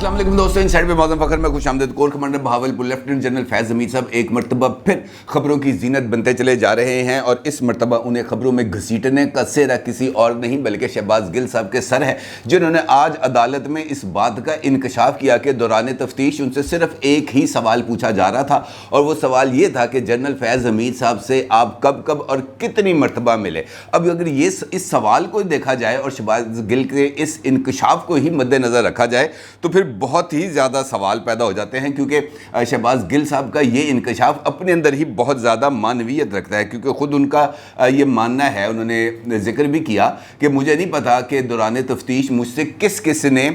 अस्सलाम वालेकुम दोस्तों, इन साइड पे मौजूद फखर में खुश आमदीद। Core commander Bahawalpur lieutenant general Faiz Hamid साहब एक मरतबा फिर खबरों की जीनत बनते चले जा रहे हैं और इस मरतबा उन्हें खबरों में घसीटने का सेहरा किसी और नहीं बल्कि शहबाज गिल साहब के सर है, जिन्होंने आज अदालत में इस बात का इंकशाफ किया कि दौरान तफ्तीश उनसे सिर्फ एक ही सवाल पूछा जा रहा था और वो सवाल ये था कि जनरल फैज़ हमीद साहब से आप कब कब और कितनी मरतबा मिले। अब अगर ये इस सवाल को देखा जाए और शहबाज गिल के इस इंकशाफ को ही मद्देनज़र रखा जाए तो फिर बहुत ही ज़्यादा सवाल पैदा हो जाते हैं, क्योंकि शहबाज गिल साहब का ये इंकशाफ अपने अंदर ही बहुत ज़्यादा मानवीयत रखता है, क्योंकि ख़ुद उनका ये मानना है, उन्होंने जिक्र भी किया कि मुझे नहीं पता कि दौरान तफ्तीश मुझसे किस किस ने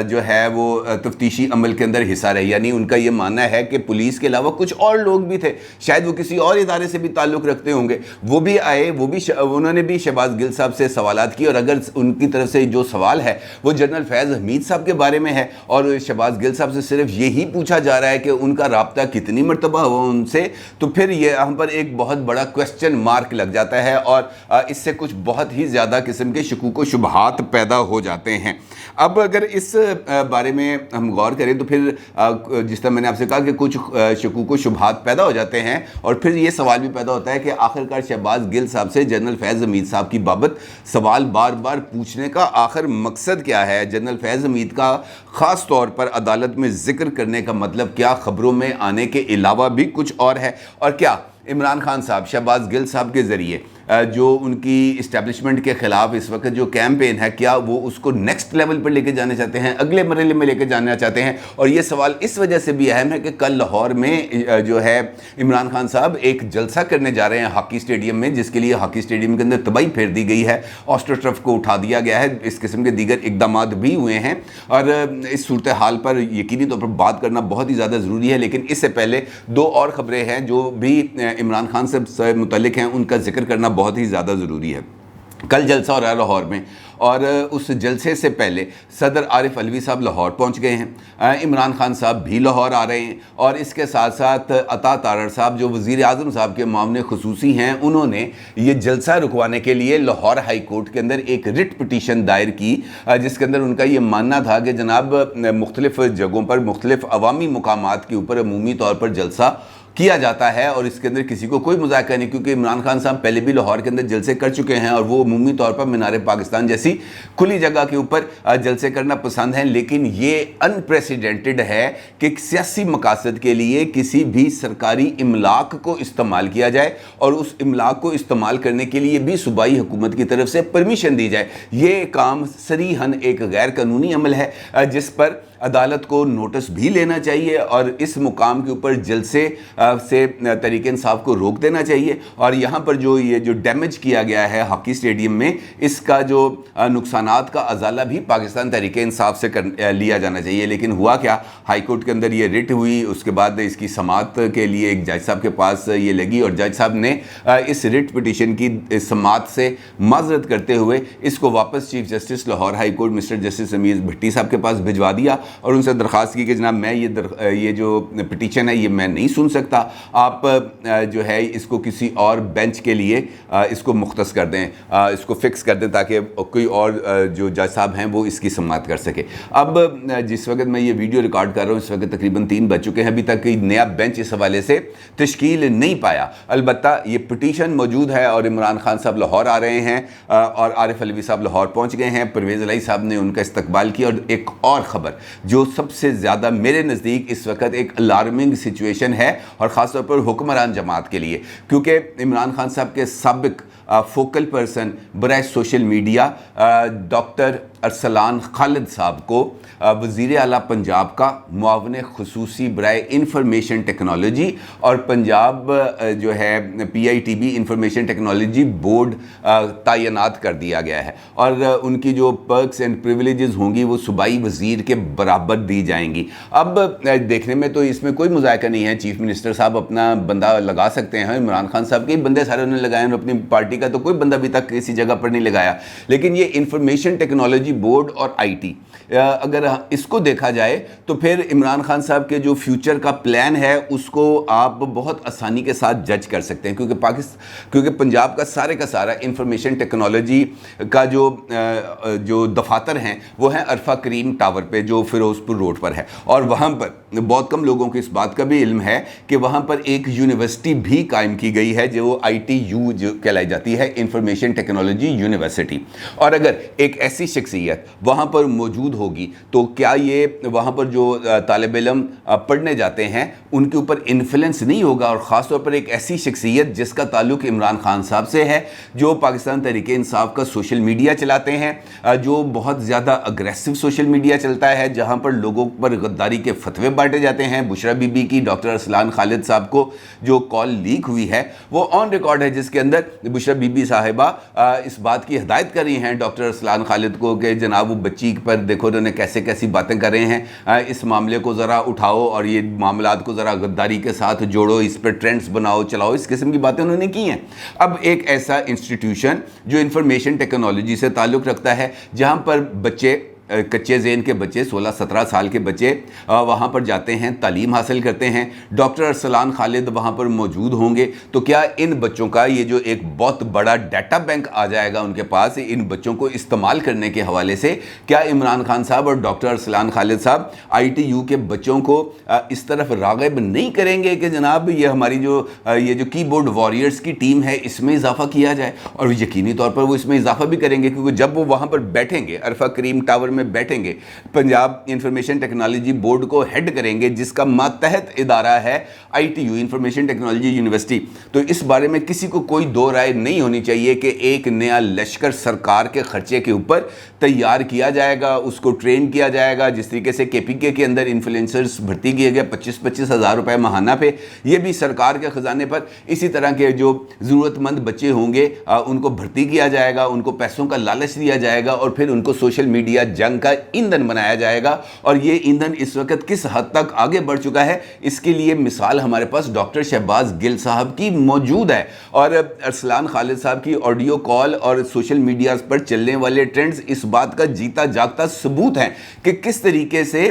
जो है वो तफ्तीशी अमल के अंदर हिस्सा रहे। यानी उनका ये मानना है कि पुलिस के अलावा कुछ और लोग भी थे, शायद वो किसी और इदारे से भी ताल्लुक़ रखते होंगे, वो भी आए, उन्होंने भी शहबाज गिल साहब से सवालात किए और अगर उनकी तरफ से जो सवाल है वो जनरल फैज़ हमीद साहब के बारे में है और शहबाज गिल साहब से सिर्फ यही पूछा जा रहा है कि उनका राब्ता कितनी मरतबा हुआ उनसे, तो फिर ये हम पर एक बहुत बड़ा क्वेश्चन मार्क लग जाता है और इससे कुछ बहुत ही ज़्यादा किस्म के शकूक व शुबहात पैदा हो जाते हैं। अब अगर इस बारे में हम गौर करें तो फिर जिस तरह मैंने आपसे कहा कि कुछ शकूक व शुबहात पैदा हो जाते हैं और फिर ये सवाल भी पैदा होता है कि आखिरकार शहबाज गिल साहब से जनरल फैज़ हमीद साहब की बाबत सवाल बार बार पूछने का आखिर मकसद क्या है। जनरल फैज़ हमीद का ख़ास तौर पर अदालत में जिक्र करने का मतलब क्या खबरों में आने के अलावा भी कुछ और है, और क्या इमरान खान साहब शहबाज गिल साहब के ज़रिए जो उनकी इस्टेब्लिशमेंट के ख़िलाफ़ इस वक्त जो कैंपेन है क्या वो उसको नेक्स्ट लेवल पर लेके जाने चाहते हैं, अगले मरहले में लेके जाना चाहते हैं। और ये सवाल इस वजह से भी अहम है कि कल लाहौर में जो है इमरान खान साहब एक जलसा करने जा रहे हैं हॉकी स्टेडियम में, जिसके लिए हॉकी स्टेडियम के अंदर तबाही फेर दी गई है, ऑस्ट्रोटर्फ को उठा दिया गया है, इस किस्म के दीगर इकदाम भी हुए हैं और इस सूरत हाल पर यकीनी तौर पर बात करना बहुत ही ज़्यादा ज़रूरी है। लेकिन इससे पहले दो और ख़बरें हैं जो भी इमरान खान से मुतल्लिक हैं, उनका जिक्र करना बहुत ही ज़्यादा ज़रूरी है। कल जलसा हो रहा है लाहौर में और उस जलसे से पहले सदर आरिफ अलवी साहब लाहौर पहुंच गए हैं, इमरान खान साहब भी लाहौर आ रहे हैं और इसके साथ साथ अता तारड़ साहब जो वज़ीर आज़म साहब के मामले खुसूसी हैं, उन्होंने ये जलसा रुकवाने के लिए लाहौर हाई कोर्ट के अंदर एक रिट पिटीशन दायर की, जिसके अंदर उनका ये मानना था कि जनाब मुख्तलिफ़ जगहों पर मुख्तलिफ़ अवामी मुकामात के ऊपर अमूमी तौर पर जलसा किया जाता है और इसके अंदर किसी को कोई मुज़ाकरा नहीं, क्योंकि इमरान खान साहब पहले भी लाहौर के अंदर जलसे कर चुके हैं और वो अमूमी तौर पर मीनार पाकिस्तान जैसी खुली जगह के ऊपर जलसे करना पसंद है। लेकिन ये अनप्रेसिडेंटेड है कि सियासी मकासद के लिए किसी भी सरकारी इमलाक को इस्तेमाल किया जाए और उस इमलाक को इस्तेमाल करने के लिए भी सूबाई हुकूमत की तरफ से परमिशन दी जाए। ये काम सरीहन एक गैर कानूनी अमल है जिस पर अदालत को नोटिस भी लेना चाहिए और इस मुकाम के ऊपर जलसे से तरीके इंसाफ को रोक देना चाहिए। और यहाँ पर ये जो डैमेज किया गया है हॉकी स्टेडियम में, इसका जो नुकसानात का अजाला भी पाकिस्तान तरीके इंसाफ से लिया जाना चाहिए। लेकिन हुआ क्या, हाई कोर्ट के अंदर ये रिट हुई, उसके बाद इसकी समाअत के लिए एक जज साहब के पास ये लगी और जज साहब ने इस रिट पिटीशन की समाअत से माजरत करते हुए इसको वापस chief justice Lahore high court mister justice अमीर भट्टी साहब के पास भिजवा दिया और उनसे दरख्वास्त की कि जनाब मैं ये जो पिटीशन है ये मैं नहीं सुन सकता, आप जो है इसको किसी और बेंच के लिए इसको मुख्तस कर दें, इसको फिक्स कर दें ताकि कोई और जो जज साहब हैं वो इसकी समाअत कर सके। अब जिस वक्त मैं ये वीडियो रिकॉर्ड कर रहा हूँ इस वक्त तकरीबन 3 बज चुके हैं, अभी तक कोई नया बेंच इस हवाले से तश्कील नहीं पाया। अलबत्ता ये पिटीशन मौजूद है और इमरान खान साहब लाहौर आ रहे हैं और आरिफ अलवी साहब लाहौर पहुँच गए हैं, परवेज़ इलाही साहब ने उनका इस्तकबाल किया। और एक और ख़बर जो सबसे ज़्यादा मेरे नज़दीक इस वक्त एक अलार्मिंग सिचुएशन है और ख़ास तौर पर हुक्मरान जमात के लिए, क्योंकि इमरान खान साहब के साबिक फोकल पर्सन बराए social media doctor Arsalan Khalid साहब को वज़ीर आला पंजाब का मुआवन खुसूसी बराए इंफॉर्मेशन टेक्नोलॉजी और पंजाब जो है PITB इंफॉर्मेशन टेक्नोलॉजी बोर्ड तैनात कर दिया गया है और उनकी जो पर्क्स एंड प्रिविलेजेस होंगी वो सूबाई वज़ीर के बराबर दी जाएंगी। अब देखने में तो इसमें कोई मुज़ायका नहीं है, चीफ मिनिस्टर साहब अपना बंदा लगा सकते हैं, इमरान खान साहब के बंदे सारे उन्होंने लगाए और अपनी पार्टी का तो कोई बंदा अभी तक किसी जगह पर नहीं लगाया, लेकिन ये इंफॉर्मेशन टेक्नोलॉजी बोर्ड और आईटी, अगर इसको देखा जाए तो फिर इमरान खान साहब के जो फ्यूचर का प्लान है उसको आप बहुत आसानी के साथ जज कर सकते हैं, क्योंकि पंजाब का सारा इंफॉर्मेशन टेक्नोलॉजी का जो दफातर हैं वो हैं अरफा करीम टावर पे, जो फिरोजपुर रोड पर है। और वहाँ पर बहुत कम लोगों को इस बात का भी इल्म है कि वहाँ पर एक यूनिवर्सिटी भी कायम की गई है जो ITU जो कहलाई जाती है, इंफॉर्मेशन टेक्नोलॉजी यूनिवर्सिटी। और अगर एक ऐसी शख्सियत वहाँ पर मौजूद होगी तो क्या ये वहाँ पर जो तालिब इल्म पढ़ने जाते हैं उनके ऊपर इन्फ्लुएंस नहीं होगा? और ख़ास तौर पर एक ऐसी शख्सियत जिसका ताल्लुक़ इमरान खान साहब से है, जो पाकिस्तान तहरीक इंसाफ का सोशल मीडिया चलाते हैं, जो बहुत ज़्यादा अग्रेसिव सोशल मीडिया चलता है, जहाँ पर लोगों पर गद्दारी के फतवे बांटे जाते हैं। बुशरा बीबी की डॉक्टर अरसलान खालिद साहब को जो कॉल लीक हुई है वो ऑन रिकॉर्ड है, जिसके अंदर बुशरा बीबी साहिबा इस बात की हिदायत कर रही हैं डॉक्टर अरसलान खालिद को कि जनाब वो बच्ची पर देखो उन्होंने कैसी बातें कर रहे हैं, इस मामले को ज़रा उठाओ और ये मामलात को ज़रा गद्दारी के साथ जोड़ो, इस पर ट्रेंड्स बनाओ चलाओ, इस किस्म की बातें उन्होंने की हैं। अब एक ऐसा इंस्टीट्यूशन जो इंफॉर्मेशन टेक्नोलॉजी से ताल्लुक़ रखता है, जहाँ पर बच्चे, कच्चे ज़ेन के बच्चे, 16-17 साल के बच्चे वहाँ पर जाते हैं, तालीम हासिल करते हैं, डॉक्टर अरसलान खालिद वहाँ पर मौजूद होंगे, तो क्या इन बच्चों का ये जो एक बहुत बड़ा डाटा बैंक आ जाएगा उनके पास, इन बच्चों को इस्तेमाल करने के हवाले से, क्या इमरान खान साहब और डॉक्टर अरसलान खालिद साहब ITU के बच्चों को इस तरफ राग़िब नहीं करेंगे कि जनाब ये हमारी ये जो कीबोर्ड वॉरियर्स की टीम है इसमें इजाफा किया जाए? और यकीनी तौर पर वो इसमें इजाफा भी करेंगे, क्योंकि जब वो वहाँ पर बैठेंगे, अरफा करीम टावर में बैठेंगे, पंजाब इंफॉर्मेशन टेक्नोलॉजी बोर्ड को हेड करेंगे, जिसका मातहत इदारा है ITU इंफॉर्मेशन टेक्नोलॉजी यूनिवर्सिटी, तो इस बारे में किसी को कोई दो राय नहीं होनी चाहिए कि एक नया लश्कर सरकार के खर्चे के ऊपर तैयार किया जाएगा, उसको ट्रेन किया जाएगा। जिस तरीके से KPK के अंदर इन्फ्लुएंसर्स भर्ती किए गए 25-25 हज़ार रुपये माहाना पे, ये भी सरकार के ख़जाने पर इसी तरह के जो ज़रूरतमंद बच्चे होंगे उनको भर्ती किया जाएगा, उनको पैसों का लालच दिया जाएगा और फिर उनको सोशल मीडिया जंग का ईंधन बनाया जाएगा। और ये ईंधन इस वक्त किस हद तक आगे बढ़ चुका है, इसके लिए मिसाल हमारे पास डॉक्टर शहबाज गिल साहब की मौजूद है। और अरसलान खालिद साहब की ऑडियो कॉल और सोशल मीडिया पर चलने वाले ट्रेंड्स इस बात का जीता जागता सबूत हैं कि किस तरीके से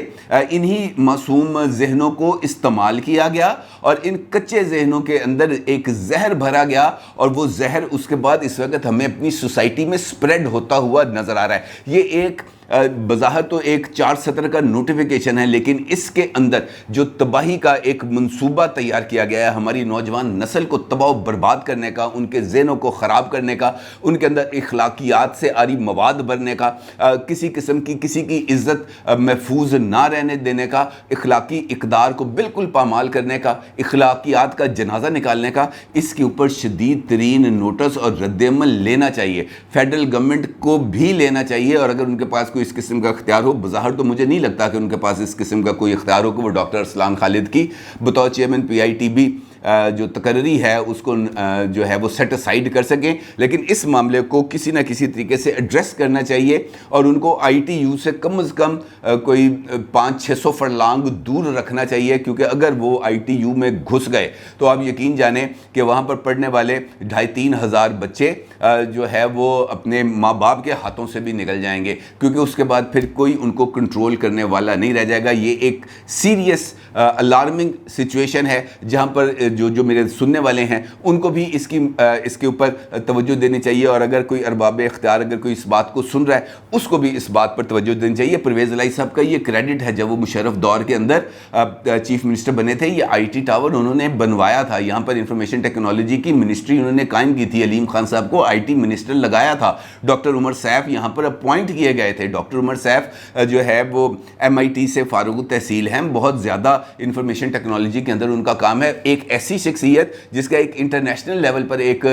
इन्हीं मासूम जहनों को इस्तेमाल किया गया और इन कच्चे जहनों के अंदर एक जहर भरा गया, और वो जहर उसके बाद इस वक्त हमें अपनी सोसाइटी में स्प्रेड होता हुआ नजर आ रहा है। ये एक बज़ाहिर तो एक 4 सत्र का नोटिफिकेशन है, लेकिन इसके अंदर जो तबाही का एक मंसूबा तैयार किया गया है हमारी नौजवान नस्ल को तबाह बर्बाद करने का, उनके ज़हनों को ख़राब करने का, उनके अंदर इखलाकियात से आरी मवाद भरने का, किसी किस्म की किसी की इज़्ज़त महफूज ना रहने देने का, इखलाकी इक़दार को बिल्कुल पामाल करने का, इखलाकियात का जनाजा निकालने का, इसके ऊपर शदीद तरीन नोटिस और रद्दअमल लेना चाहिए, फेडरल गवर्नमेंट को भी लेना चाहिए। और अगर उनके पास इस किस्म का इख्तियार हो, बज़ाहिर तो मुझे नहीं लगता कि उनके पास इस किस्म का कोई इख्तियार हो कि वो डॉक्टर अरसलान खालिद की बतौर चेयरमैन PITB जो तकर्री है उसको जो है वो सेट असाइड कर सकें, लेकिन इस मामले को किसी ना किसी तरीके से एड्रेस करना चाहिए और उनको ITU से कम कोई 500-600 फरलांग दूर रखना चाहिए, क्योंकि अगर वो ITU में घुस गए तो आप यकीन जाने कि वहाँ पर पढ़ने वाले 2,500-3 हज़ार बच्चे जो है वो अपने माँ बाप के हाथों से भी निकल जाएंगे, क्योंकि उसके बाद फिर कोई उनको कंट्रोल करने वाला नहीं रह जाएगा। ये एक सीरियस अलार्मिंग सिचुएशन है, जहाँ पर जो मेरे सुनने वाले हैं उनको भी इसके ऊपर तवज्जो देनी चाहिए, और अगर कोई अरबाब इख्तियार अगर कोई इस बात को सुन रहा है उसको भी इस बात पर तवज्जो देनी चाहिए। परवेज़ इलाही साहब का ये क्रेडिट है, जब वो मुशर्रफ दौर के अंदर चीफ मिनिस्टर बने थे, ये IT टावर उन्होंने बनवाया था, यहाँ पर इंफॉर्मेशन टेक्नोलॉजी की मिनिस्ट्री उन्होंने कायम की थी, अलीम खान साहब को IT मिनिस्टर लगाया था, डॉक्टर उमर सैफ यहाँ पर अपॉइंट किए गए थे। डॉक्टर उमर सैफ जो है वो MIT से फारूक तहसील हैं, बहुत ज़्यादा इंफॉर्मेशन टेक्नोलॉजी के अंदर उनका काम है। एक ऐसी शख्सियत जिसका एक इंटरनेशनल लेवल पर एक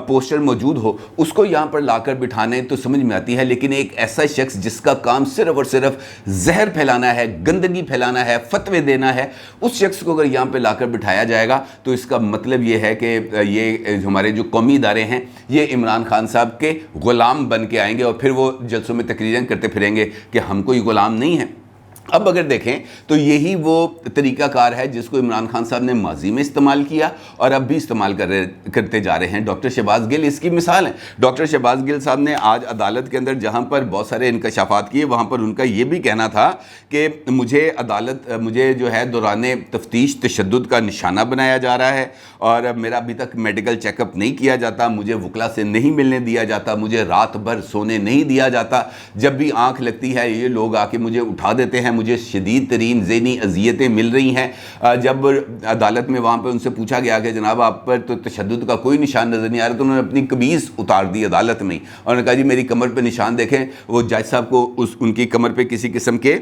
पोस्टर मौजूद हो, उसको यहाँ पर लाकर बिठाने तो समझ में आती है, लेकिन एक ऐसा शख्स जिसका काम सिर्फ और सिर्फ जहर फैलाना है, गंदगी फैलाना है, फतवे देना है, उस शख्स को अगर यहाँ पर लाकर बिठाया जाएगा तो इसका मतलब ये है कि ये हमारे जो कौमी इदारे हैं ये इमरान खान साहब के ग़ुलाम बन के आएंगे और फिर वो जलसों में तकरीरें करते फिरेंगे कि हम कोई ग़ुलाम नहीं हैं। اب اگر دیکھیں تو یہی وہ طریقہ کار ہے جس کو عمران خان صاحب نے ماضی میں استعمال کیا اور اب بھی استعمال کرتے جا رہے ہیں. ڈاکٹر شہباز گل اس کی مثال ہے. ڈاکٹر شہباز گل صاحب نے آج عدالت کے اندر جہاں پر بہت سارے انکشافات کیے وہاں پر ان کا یہ بھی کہنا تھا کہ مجھے جو ہے دوران تفتیش تشدد کا نشانہ بنایا جا رہا ہے اور میرا ابھی تک میڈیکل چیک اپ نہیں کیا جاتا, مجھے وکلا سے نہیں ملنے دیا جاتا, مجھے رات بھر سونے نہیں دیا جاتا, جب بھی آنکھ لگتی ہے یہ لوگ آ کے مجھے اٹھا دیتے ہیں, مجھے شدید ترین ذہنی اذیتیں مل رہی ہیں. جب عدالت میں وہاں پہ ان سے پوچھا گیا کہ جناب آپ پر تو تشدد کا کوئی نشان نظر نہیں آ رہا, تو انہوں نے اپنی قمیض اتار دی عدالت میں اور انہوں نے کہا جی میری کمر پہ نشان دیکھیں. وہ جج صاحب کو ان کی کمر پہ کسی قسم کے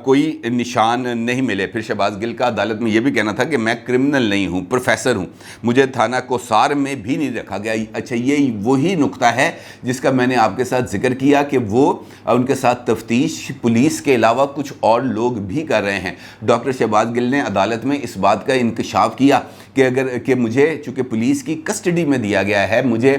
کوئی نشان نہیں ملے. پھر شہباز گل کا عدالت میں یہ بھی کہنا تھا کہ میں کرمنل نہیں ہوں, پروفیسر ہوں, مجھے تھانہ کوسار میں بھی نہیں رکھا گیا. اچھا یہ وہی نقطہ ہے جس کا میں نے آپ کے ساتھ ذکر کیا کہ وہ ان کے ساتھ تفتیش پولیس کے علاوہ کچھ اور لوگ بھی کر رہے ہیں. ڈاکٹر شہباز گل نے عدالت میں اس بات کا انکشاف کیا کہ مجھے چونکہ پولیس کی کسٹڈی میں دیا گیا ہے, مجھے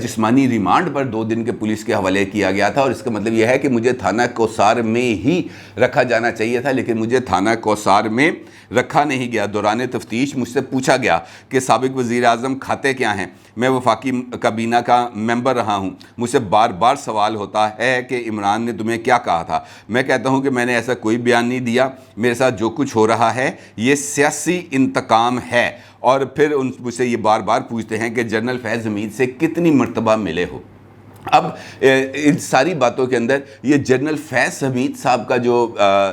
جسمانی ریمانڈ پر 2 دن کے پولیس کے حوالے کیا گیا تھا اور اس کا مطلب یہ ہے کہ مجھے تھانہ کوسار میں ہی رکھا جانا چاہیے تھا, لیکن مجھے تھانہ کوسار میں رکھا نہیں گیا. دوران تفتیش مجھ سے پوچھا گیا کہ سابق وزیر اعظم کھاتے کیا ہیں, میں وفاقی کابینہ کا ممبر رہا ہوں, مجھ سے بار بار سوال ہوتا ہے کہ عمران نے تمہیں کیا کہا تھا. میں کہتا ہوں کہ میں نے ایسا کوئی بیان نہیں دیا, میرے ساتھ جو کچھ ہو رہا ہے یہ سیاسی انتقام ہے. اور پھر مجھ سے یہ بار بار پوچھتے ہیں کہ جنرل فیض حمید سے کتنی مرتبہ ملے ہو. اب ان ساری باتوں کے اندر یہ جنرل فیض حمید صاحب کا جو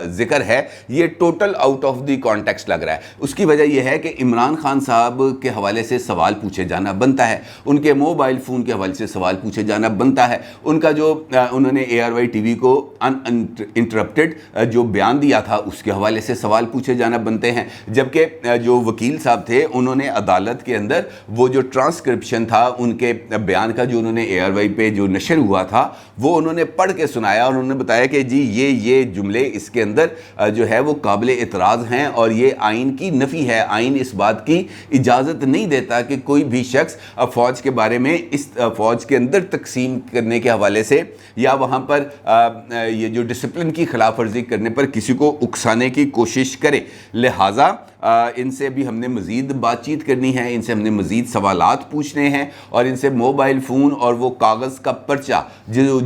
ذکر ہے یہ total out of the context لگ رہا ہے. اس کی وجہ یہ ہے کہ عمران خان صاحب کے حوالے سے سوال پوچھے جانا بنتا ہے, ان کے موبائل فون کے حوالے سے سوال پوچھے جانا بنتا ہے, ان کا جو انہوں نے ARY TV کو انٹرپٹڈ جو بیان دیا تھا اس کے حوالے سے سوال پوچھے جانا بنتے ہیں. جبکہ جو وکیل صاحب تھے انہوں نے عدالت کے اندر وہ جو ٹرانسکرپشن تھا ان کے بیان کا جو انہوں نے ARY پہ جو نشر ہوا تھا وہ انہوں نے پڑھ کے سنایا اور انہوں نے بتایا کہ جی یہ جملے اس کے اندر جو ہے وہ قابل اعتراض ہیں اور یہ آئین کی نفی ہے. آئین اس بات کی اجازت نہیں دیتا کہ کوئی بھی شخص فوج کے بارے میں اس فوج کے اندر تقسیم کرنے کے حوالے سے یا وہاں پر یہ جو ڈسپلن کی خلاف ورزی کرنے پر کسی کو اکسانے کی کوشش کرے. لہٰذا ان سے بھی ہم نے مزید بات چیت کرنی ہے, ان سے ہم نے مزید سوالات پوچھنے ہیں اور ان سے موبائل فون اور وہ کاغذ کا پرچہ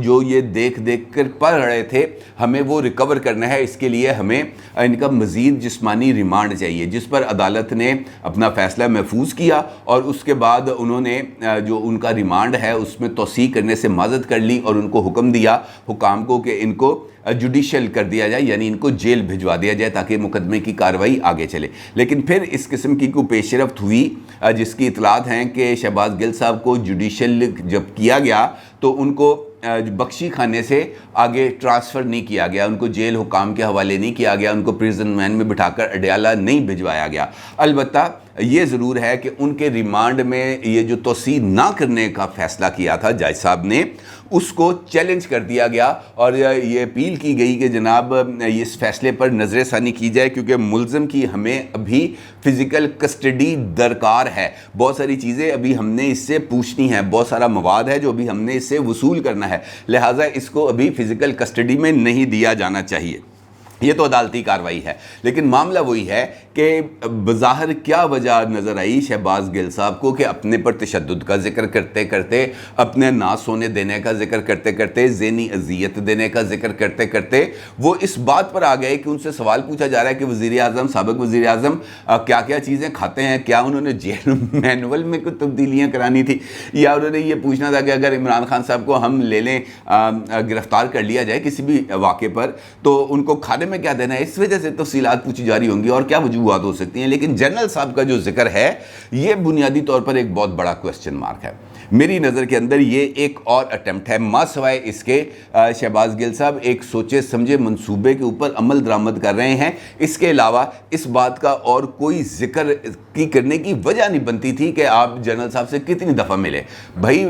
جو یہ دیکھ کر پڑھ رہے تھے ہمیں وہ ریکور کرنا ہے. اس کے لیے ہمیں ان کا مزید جسمانی ریمانڈ چاہیے, جس پر عدالت نے اپنا فیصلہ محفوظ کیا اور اس کے بعد انہوں نے جو ان کا ریمانڈ ہے اس میں توسیع کرنے سے معذرت کر لی اور ان کو حکم دیا حکام کو کہ ان کو جوڈیشل کر دیا جائے, یعنی ان کو جیل بھجوا دیا جائے تاکہ مقدمے کی کارروائی آگے چلے. لیکن پھر اس قسم کی کوئی پیش رفت ہوئی جس کی اطلاعات ہیں کہ شہباز گل صاحب کو جوڈیشل جب کیا گیا تو ان کو بخشی خانے سے آگے ٹرانسفر نہیں کیا گیا, ان کو جیل حکام کے حوالے نہیں کیا گیا, ان کو پریزن وین میں بٹھا کر اڈیالہ نہیں بھجوایا گیا. البتہ یہ ضرور ہے کہ ان کے ریمانڈ میں یہ جو توسیع نہ کرنے کا فیصلہ کیا تھا جج صاحب نے اس کو چیلنج کر دیا گیا اور یہ اپیل کی گئی کہ جناب اس فیصلے پر نظر ثانی کی جائے کیونکہ ملزم کی ہمیں ابھی فزیکل کسٹڈی درکار ہے. بہت ساری چیزیں ابھی ہم نے اس سے پوچھنی ہیں, بہت سارا مواد ہے جو ابھی ہم نے اس سے وصول کرنا ہے, لہٰذا اس کو ابھی فزیکل کسٹڈی میں نہیں دیا جانا چاہیے. یہ تو عدالتی کارروائی ہے. لیکن معاملہ وہی ہے کہ بظاہر کیا وجہ نظر آئی شہباز گل صاحب کو کہ اپنے پر تشدد کا ذکر کرتے کرتے, اپنے نہ سونے دینے کا ذکر کرتے کرتے, ذہنی اذیت دینے کا ذکر کرتے کرتے وہ اس بات پر آ گئے کہ ان سے سوال پوچھا جا رہا ہے کہ وزیر اعظم سابق وزیر اعظم کیا کیا چیزیں کھاتے ہیں, کیا انہوں نے جیل مینول میں کوئی تبدیلیاں کرانی تھی, یا انہوں نے یہ پوچھنا تھا کہ اگر عمران خان صاحب کو ہم لے لیں گرفتار کر لیا جائے کسی بھی واقعے پر تو ان کو کھانے میں کیا دینا ہے. اس وجہ سے تفصیلات پوچھی جا رہی ہوں گی اور کیا وجوہات ہو سکتی ہیں. لیکن جنرل صاحب کا جو ذکر ہے یہ بنیادی طور پر ایک بہت بڑا کوسچن مارک ہے. میری نظر کے اندر یہ ایک اور اٹیمپٹ ہے, ماں سوائے اس کے شہباز گل صاحب ایک سوچے سمجھے منصوبے کے اوپر عمل درآمد کر رہے ہیں. اس کے علاوہ اس بات کا اور کوئی ذکر کرنے کی وجہ نہیں بنتی تھی کہ آپ جنرل صاحب سے کتنی دفعہ ملے. بھائی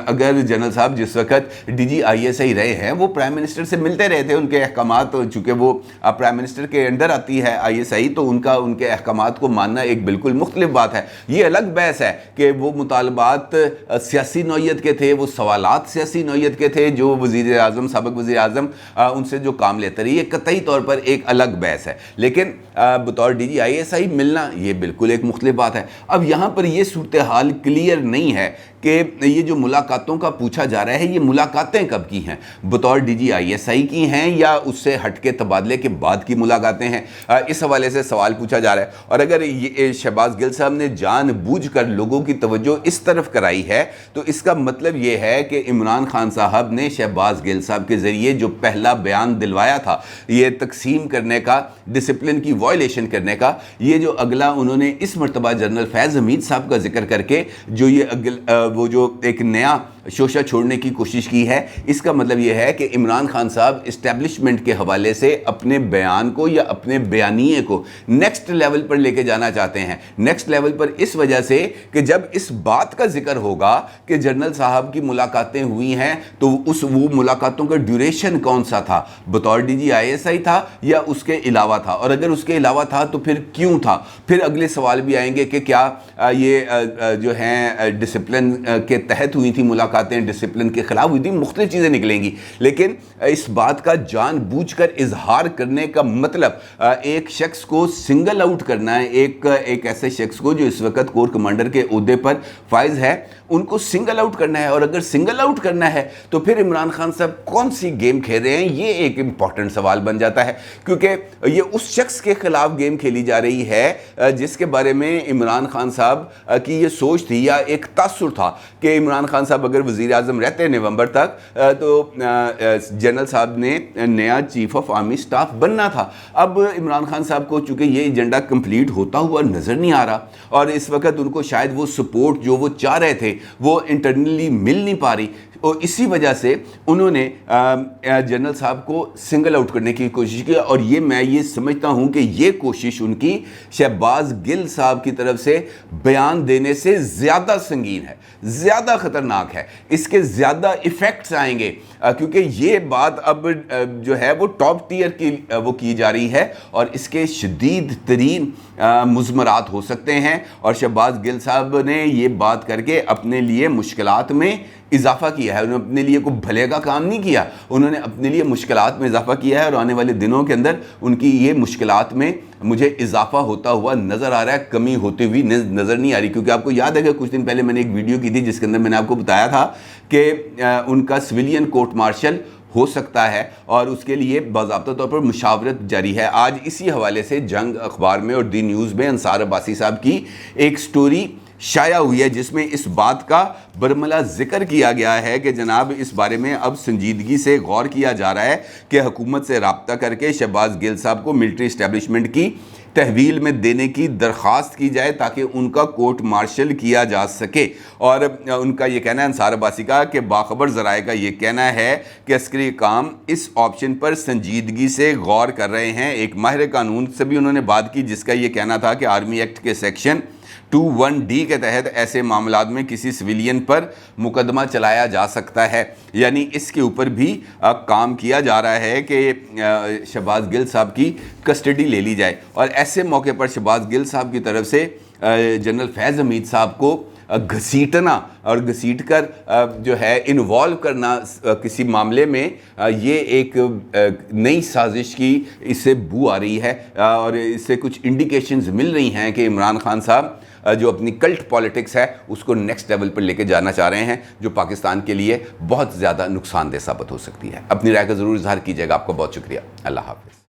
اگر جنرل صاحب جس وقت DG ISI رہے ہیں وہ پرائم منسٹر سے ملتے رہے تھے, ان کے احکامات چونکہ وہ پرائم منسٹر کے انڈر آتی ہے ISI تو ان کے احکامات کو ماننا ایک بالکل مختلف بات ہے. یہ الگ بحث ہے کہ وہ مطالبات सियासी नौयत के थे, वो सवालात सियासी नौयत के थे जो वज़ीर आज़म, साबिक़ वज़ीर आज़म उनसे जो काम लेते रही, ये कतई तौर पर एक अलग बहस है। लेकिन बतौर DGISI मिलना ये बिल्कुल एक मुख्तलिफ बात है। अब यहाँ पर ये सूरत हाल क्लियर नहीं है कि ये जो मुलाकातों का पूछा जा रहा है, ये मुलाकातें कब की हैं, बतौर DGISI की हैं या उससे हट के तबादले के बाद की मुलाकातें हैं। इस हवाले से सवाल पूछा जा रहा है। और अगर ये शहबाज गिल साहब ने जानबूझकर लोगों की तवज्जो इस तरफ कराई है तो इसका मतलब ये है कि इमरान खान साहब ने शहबाज गिल साहब के ज़रिए जो पहला बयान दिलवाया था, ये तकसीम करने का, डिसिप्लिन की वायलेशन करने का, ये जो अगला उन्होंने इस मरतबा जनरल फैज़ हमीद साहब का जिक्र करके जो ये वो जो एक नया शोशा छोड़ने की कोशिश की है, इसका मतलब यह है कि इमरान खान साहब इस्टेब्लिशमेंट के हवाले से अपने बयान को या अपने बयानिए को नेक्स्ट लेवल पर लेके जाना चाहते हैं। नेक्स्ट लेवल पर इस वजह से कि जब इस बात का जिक्र होगा कि जनरल साहब की मुलाकातें हुई हैं तो वो मुलाकातों का ड्यूरेशन कौन सा था, बतौर DGISI था या उसके अलावा था, और अगर उसके अलावा था तो फिर क्यों था। फिर अगले सवाल भी आएंगे कि क्या ये जो हैं डिसिप्लिन के तहत हुई थी मुलाकातें, डिसिप्लिन के खिलाफ हुई थी, मुख्तलिफ चीज़ें निकलेंगी। लेकिन इस बात का जानबूझकर इजहार करने का मतलब एक शख्स को सिंगल आउट करना है, एक ऐसे शख्स को जो इस वक्त कोर कमांडर के ओहदे पर फाइज है, उनको सिंगल आउट करना है। और अगर सिंगल आउट करना है तो फिर इमरान खान साहब कौन सी गेम खेल रहे हैं, ये एक इंपॉर्टेंट सवाल बन जाता है, क्योंकि ये उस शख्स के खिलाफ गेम खेली जा रही है जिसके बारे में इमरान खान साहब की ये सोच थी या एक तासुर था कि इमरान खान साहब अगर वज़ीर आज़म रहते नवंबर तक तो जनरल साहब ने नया चीफ ऑफ आर्मी स्टाफ बनना था। अब इमरान खान साहब को चूँकि ये एजेंडा कंप्लीट होता हुआ नज़र नहीं आ रहा और इस वक्त उनको शायद वो सपोर्ट जो वो चाह रहे थे वो इंटरनली मिल नहीं पा रही, और इसी वजह से उन्होंने जनरल साहब को सिंगल आउट करने की कोशिश की। और मैं ये समझता हूँ कि ये कोशिश उनकी शहबाज गिल साहब की तरफ से बयान देने से ज़्यादा संगीन है, ज़्यादा ख़तरनाक है, इसके ज़्यादा इफ़ेक्ट्स आएंगे, क्योंकि ये बात अब जो है वो टॉप टियर की वो की जा रही है और इसके शदीद तरीन मुज़मरात हो सकते हैं। और शहबाज गिल साहब ने ये बात करके अपने लिए मुश्किलात में इजाफा किया है, उन्होंने अपने लिए कोई भले का काम नहीं किया, उन्होंने अपने लिए मुश्किलात में इजाफा किया है और आने वाले दिनों के अंदर उनकी ये मुश्किलात में मुझे इजाफा होता हुआ नज़र आ रहा है, कमी होती हुई नज़र नहीं आ रही। क्योंकि आपको याद है कि कुछ दिन पहले मैंने एक वीडियो की थी जिसके अंदर मैंने आपको बताया था कि उनका सिविलियन कोर्ट मार्शल हो सकता है और उसके लिए बाज़ाब्ता तौर पर मुशावरत जारी है। आज इसी हवाले से जंग अखबार में और दी न्यूज़ में अंसार अब्बासी साहब की एक स्टोरी शाया हुई है जिसमें इस बात का बरमला जिक्र किया गया है कि जनाब इस बारे में अब संजीदगी से गौर किया जा रहा है कि हुकूमत से रब्ता करके शहबाज गिल साहब को मिलिट्री इस्टेब्लिशमेंट की तहवील में देने की दरख्वास्त की जाए ताकि उनका कोर्ट मार्शल किया जा सके। और उनका ये कहना है, अंसार अब्बासी का, कि बाखबर ज़राए का ये कहना है कि अस्करी काम इस ऑप्शन पर संजीदगी से गौर कर रहे हैं। एक माहिर कानून से भी उन्होंने बात की जिसका ये कहना था कि आर्मी एक्ट के सेक्शन 21D के तहत ऐसे मामलात में किसी सिविलियन पर मुकदमा चलाया जा सकता है, यानी इसके ऊपर भी काम किया जा रहा है कि शहबाज गिल साहब की कस्टडी ले ली जाए। और ऐसे मौके पर शहबाज गिल साहब की तरफ से जनरल फैज़ हमीद साहब को घसीटना और घसीट कर जो है इन्वॉल्व करना किसी मामले में, ये एक नई साजिश की इससे बू आ रही है और इससे कुछ इंडिकेशंस मिल रही हैं कि इमरान खान साहब जो अपनी कल्ट पॉलिटिक्स है उसको नेक्स्ट लेवल पर लेके जाना चाह रहे हैं, जो पाकिस्तान के लिए बहुत ज़्यादा नुकसानदेह साबित हो सकती है। अपनी राय का ज़रूर इजहार कीजिएगा। आपका बहुत शुक्रिया। अल्लाह हाफ़िज़।